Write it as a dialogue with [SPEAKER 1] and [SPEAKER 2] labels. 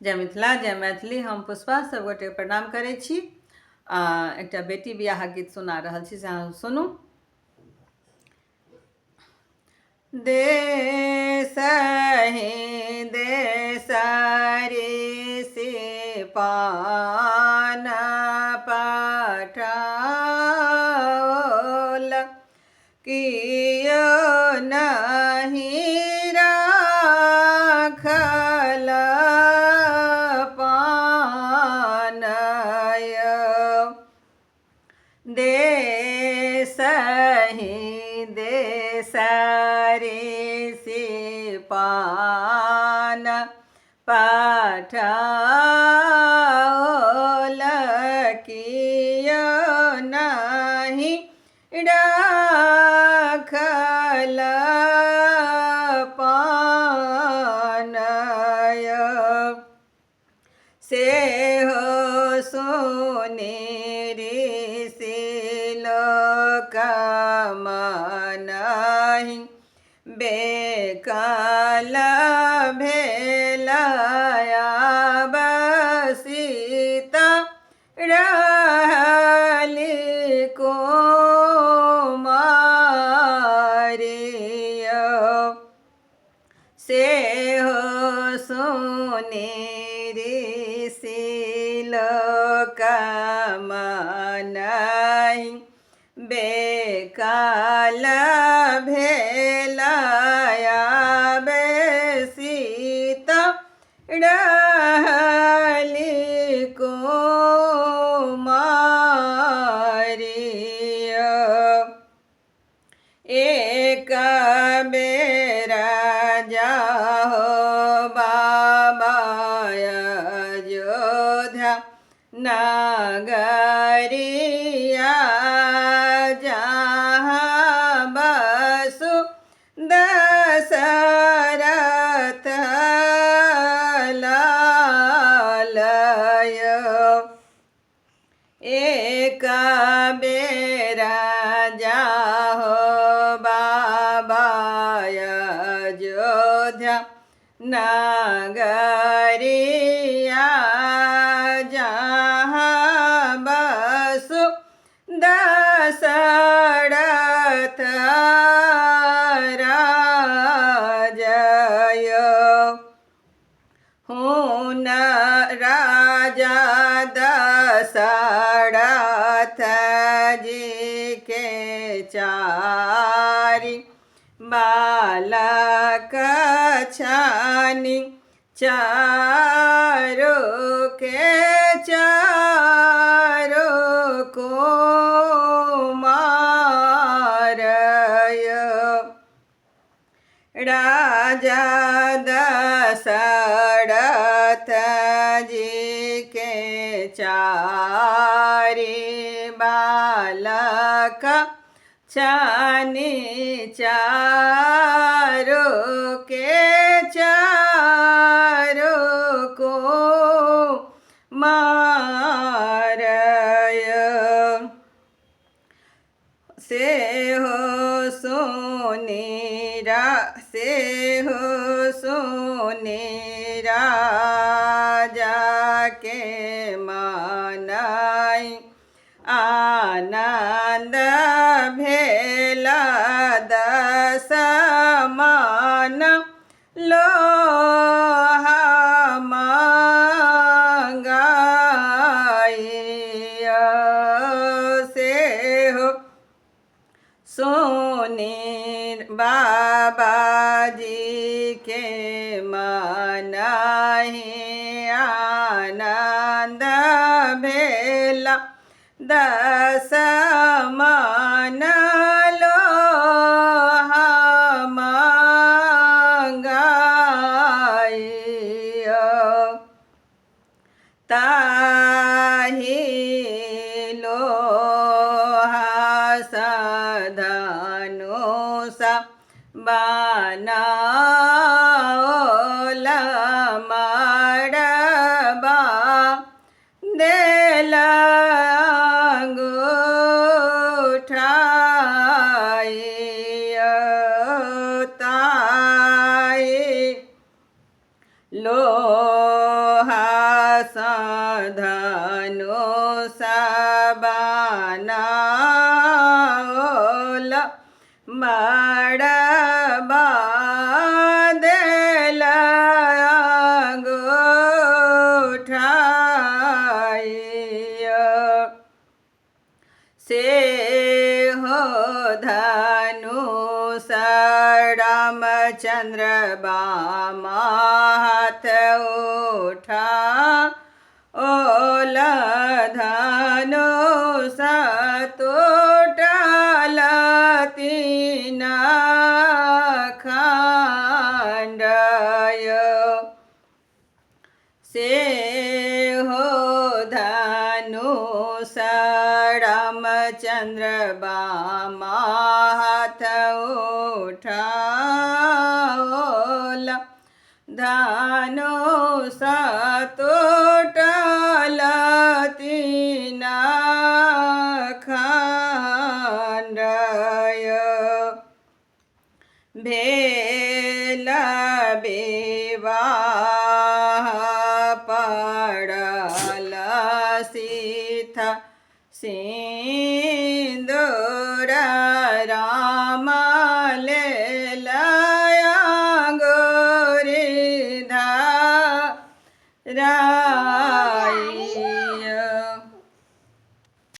[SPEAKER 1] जय मिथिला जय मैथिली। हम पुष्पा सब गोटे प्रणाम करै छी। एकटा बेटी बियाह गीत सुना रहल छी से अहाँ सुनू। देसहि देसरी सिपान पठाओल कियो नहीं राखल पानय। देसहि देसरी सिपान पठाओल कियो नहीं राखल पानय। सेहो सुनि ऋषि लोक मनहि बेकल भेलया बसिता रहली कुमारिय। सेहो सुनि ऋषि लोक मनहि बेकल भेलया बसिता रहली कुमारिय। एक बेर जाहो बाबा अयोध्या नगरिया जहाँ बसु दशरथ लालय। एक बेर जाहो बाबा अयोध्या नगरिया जहाँ बसु दशरथ राजय। हुन राजा दशरथ जी के चारि बालक छनि चारो के चारो कुमारय। राजा दशरथ जी के चारि बालक छनि चारो के चारो कुमारय। सेहो सुनि राजा के मनहि आनन्द भेल दशमन लोहा मंगाइय। सेहो सुनि बाबाजी के मनहि आनन्द भेल दशमन लोहा मंगाइय। ताहि लोहा धनुष बनाओल मड़बा देल अंगूठाइय। ताहि लोहा साधनो सबानाओल मड़बादेल अंगूठाइयो से हो धनुष रामचंद्र बामा हाथ उठा ओल धनुष टूटल तीन खंडयो से हो धनुष रामचंद्र बामा हाथ उठाओल धनुष टूटल तीन खंडयो भेल विवाह पड़ल सीता सिंदूर राम